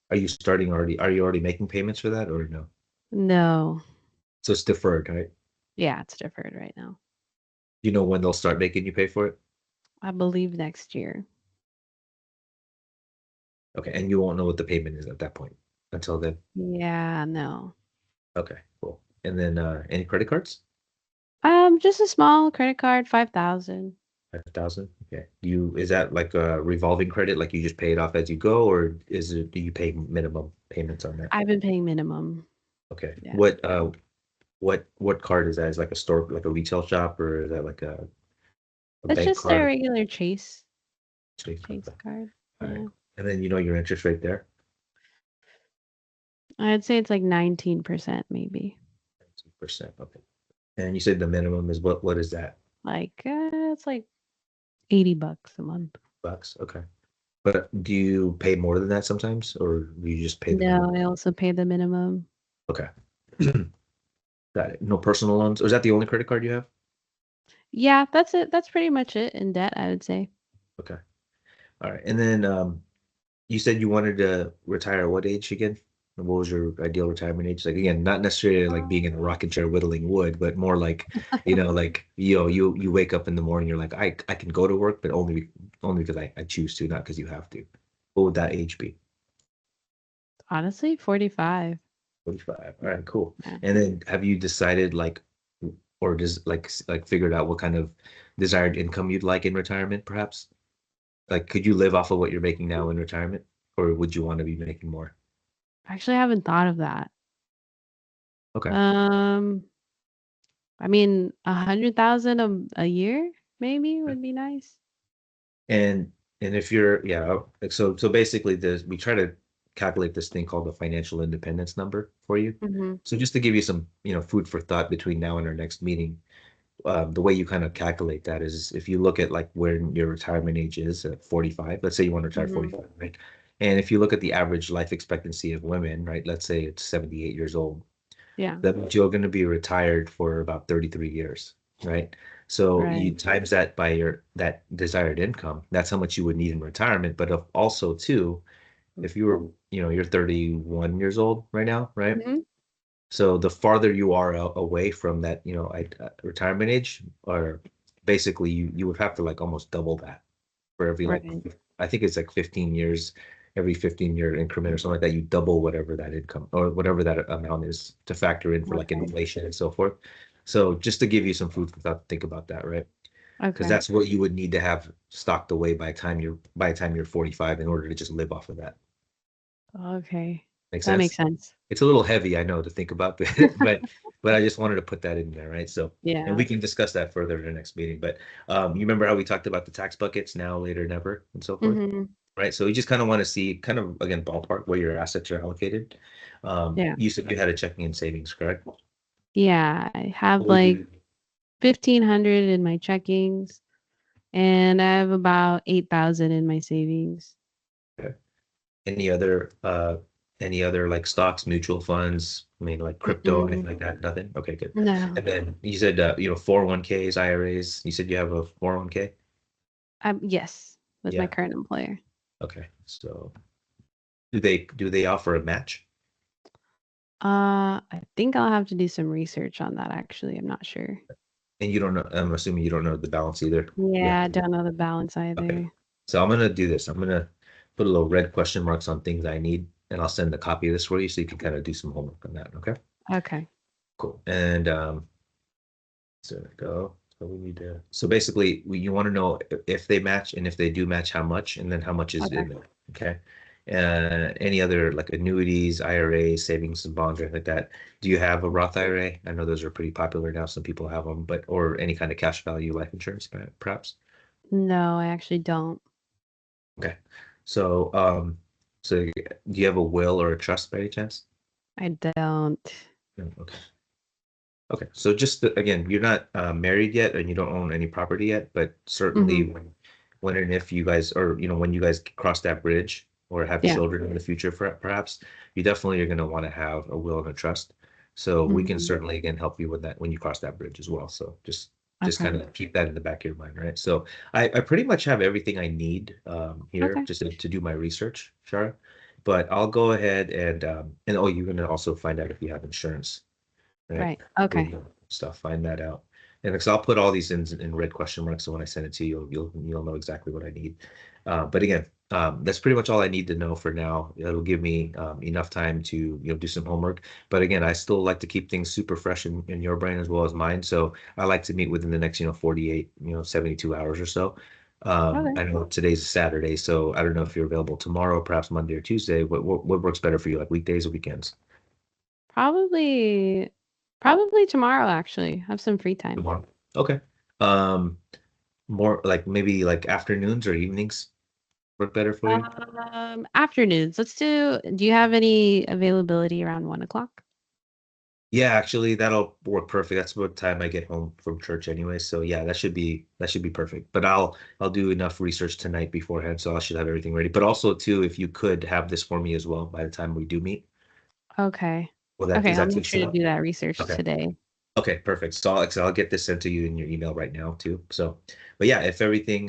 Speaker 1: Are you starting already? Are you already making payments for that or no?
Speaker 2: No.
Speaker 1: So it's deferred, right?
Speaker 2: Yeah, it's deferred right now.
Speaker 1: You know when they'll start making you pay for it?
Speaker 2: I believe next year.
Speaker 1: Okay, and you won't know what the payment is at that point until then.
Speaker 2: Yeah, no.
Speaker 1: Okay, cool. And then any credit cards?
Speaker 2: Just a small credit card, 5,000.
Speaker 1: 5,000. Okay. Is that like a revolving credit, like you just pay it off as you go, or do you pay minimum payments on that?
Speaker 2: I've been paying minimum.
Speaker 1: Okay.
Speaker 2: Yeah.
Speaker 1: What card is that? Is like a store, like a retail shop, or is that like a
Speaker 2: It's
Speaker 1: bank
Speaker 2: just a
Speaker 1: card?
Speaker 2: regular Chase
Speaker 1: Okay.
Speaker 2: card.
Speaker 1: All right.
Speaker 2: Yeah.
Speaker 1: And then you know your interest rate there?
Speaker 2: I'd say it's like 19% maybe.
Speaker 1: 2%. Okay. And you said the minimum is what is that?
Speaker 2: Like it's like $80 a month.
Speaker 1: Bucks. Okay. But do you pay more than that sometimes, or do you just pay the
Speaker 2: No,
Speaker 1: minimum?
Speaker 2: I also pay the minimum.
Speaker 1: Okay. Got it. No personal loans. Or is that the only credit card you have?
Speaker 2: Yeah, that's it. That's pretty much it in debt, I would say.
Speaker 1: Okay. All right. And then you said you wanted to retire at what age again? And what was your ideal retirement age? Like again, not necessarily like being in a rocking chair whittling wood, but more like, like you wake up in the morning, you're like, I can go to work, but only because I choose to, not because you have to. What would that age be?
Speaker 2: Honestly, 45.
Speaker 1: 45. All right, cool.
Speaker 2: Yeah.
Speaker 1: And then have you decided like or just like figured out what kind of desired income you'd like in retirement, perhaps? Like could you live off of what you're making now in retirement? Or would you want to be making more?
Speaker 2: Actually, I haven't thought of that.
Speaker 1: Okay.
Speaker 2: Um, I mean, 100,000 a year maybe would be nice.
Speaker 1: And if you're like so basically we try to calculate this thing called the financial independence number for you.
Speaker 2: Mhm.
Speaker 1: So just to give you some, food for thought between now and our next meeting, the way you kind of calculate that is if you look at like where your retirement age is at 45, let's say you want to retire
Speaker 2: Mhm.
Speaker 1: 45, right? And if you look at the average life expectancy of women, right, let's say it's 78 years old,
Speaker 2: Yeah.
Speaker 1: that means you're going to be retired for about 33 years, right? So you
Speaker 2: Right.
Speaker 1: times that by your that desired income. That's how much you would need in retirement. But also too, if you were, you're 31 years old right now, right?
Speaker 2: Mhm.
Speaker 1: So the farther you are away from that, retirement age, or basically you would have to like almost double that for every like
Speaker 2: Right.
Speaker 1: I think it's like 15 years, every 15-year increment or something like that, you double whatever that income or whatever that amount is to factor in for like
Speaker 2: Okay.
Speaker 1: inflation and so forth. So just to give you some food for thought, think about that, right? Because
Speaker 2: Okay.
Speaker 1: that's what you would need to have stocked away by the time you're 45 in order to just live off of that.
Speaker 2: Okay.
Speaker 1: Make
Speaker 2: That makes
Speaker 1: sense?
Speaker 2: sense.
Speaker 1: It's a little heavy, I know, to think about, but I just wanted to put that in there, right? So, and
Speaker 2: Yeah.
Speaker 1: we can discuss that further in the next meeting. But you remember how we talked about the tax buckets, now, later, never, and so forth,
Speaker 2: Mhm.
Speaker 1: right? So we just kind of want to see, kind of again, ballpark where your assets are allocated.
Speaker 2: Yeah.
Speaker 1: You said you had a checking and savings, correct?
Speaker 2: Yeah, I have
Speaker 1: What would
Speaker 2: like
Speaker 1: you?
Speaker 2: 1,500 in my checkings and I have about 8,000 in my savings.
Speaker 1: Okay. Any other like stocks, mutual funds? I mean, like crypto, anything
Speaker 2: Mm-mm.
Speaker 1: like that? Nothing. Okay, good.
Speaker 2: No.
Speaker 1: And then you said 401ks, IRAs. You said you have a 401k.
Speaker 2: Yes, with my
Speaker 1: Yeah.
Speaker 2: current employer.
Speaker 1: Okay. So do they offer a match?
Speaker 2: I think I'll have to do some research on that actually. I'm not sure.
Speaker 1: And you don't know, I'm assuming you don't know the balance either. Yeah.
Speaker 2: Yeah, I don't know the balance
Speaker 1: Okay.
Speaker 2: either.
Speaker 1: So I'm gonna do this. I'm gonna put a little red question marks on things I need, and I'll send a copy of this for you so you can kind of do some homework on that. Okay.
Speaker 2: Okay.
Speaker 1: Cool. And so there we go. So we need to. So basically, you want to know if they match, and if they do match, how much, and then how much is
Speaker 2: Okay.
Speaker 1: in there. Okay. Any other like annuities, IRAs, savings and bonds, or anything like that? Do you have a Roth IRA? I know those are pretty popular now. Some people have them, but or any kind of cash value life insurance, perhaps.
Speaker 2: No, I actually don't.
Speaker 1: Okay. So do you have a will or a trust by any chance?
Speaker 2: I don't.
Speaker 1: No. Okay. Okay, so just again, you're not married yet, and you don't own any property yet, but certainly
Speaker 2: Mhm.
Speaker 1: when and if you guys, or when you guys cross that bridge or have
Speaker 2: Yeah.
Speaker 1: children in the future, perhaps you definitely are going to want to have a will and a trust. So we can
Speaker 2: Mhm.
Speaker 1: certainly again help you with that when you cross that bridge as well. So just just
Speaker 2: Okay.
Speaker 1: kind of keep that in the back of your mind, right? So I pretty much have everything I need here
Speaker 2: Okay.
Speaker 1: just to do my research, Shara. But I'll go ahead and oh, you're gonna also find out if you have insurance, right?
Speaker 2: Right. Okay.
Speaker 1: With stuff, find that out. And because I'll put all these in red question marks, so when I send it to you, you'll know exactly what I need. But again, that's pretty much all I need to know for now. It'll give me enough time to do some homework. But again, I still like to keep things super fresh in your brain as well as mine. So I like to meet within the next 48 72 hours or so.
Speaker 2: Okay.
Speaker 1: I know today's a Saturday, so I don't know if you're available tomorrow, perhaps Monday or Tuesday. What works better for you, like weekdays or weekends?
Speaker 2: Probably probably tomorrow actually. Have some free time.
Speaker 1: Tomorrow. Okay. Um, More like maybe like afternoons or evenings work better for you?
Speaker 2: Afternoons. Do you have any availability around 1 o'clock?
Speaker 1: Yeah, actually, that'll work perfect. That's what time I get home from church anyway. So yeah, that should be perfect. But I'll do enough research tonight beforehand, so I should have everything ready. But also too, if you could have this for me as well by the time we do meet.
Speaker 2: Okay.
Speaker 1: Well, that
Speaker 2: Okay,
Speaker 1: is
Speaker 2: I'll
Speaker 1: that
Speaker 2: make
Speaker 1: too
Speaker 2: sure to
Speaker 1: soon?
Speaker 2: do that research
Speaker 1: Okay.
Speaker 2: today.
Speaker 1: Okay, perfect. So I'll get this sent to you in your email right now too. So, but yeah, if everything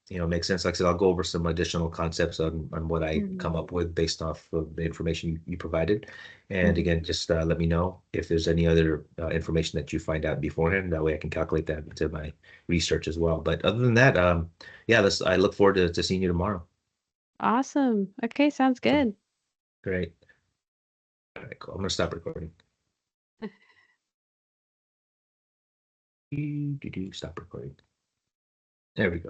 Speaker 1: makes sense, like I said, I'll go over some additional concepts on what I come
Speaker 2: Mhm.
Speaker 1: up with based off of the information you provided. And
Speaker 2: Mhm.
Speaker 1: again, just let me know if there's any other information that you find out beforehand. That way I can calculate that into my research as well. But other than that, yeah, I look forward to seeing you tomorrow.
Speaker 2: Awesome. Okay, sounds
Speaker 1: So,
Speaker 2: good.
Speaker 1: great. All right, cool. I'm gonna stop recording. Stop recording. There we go.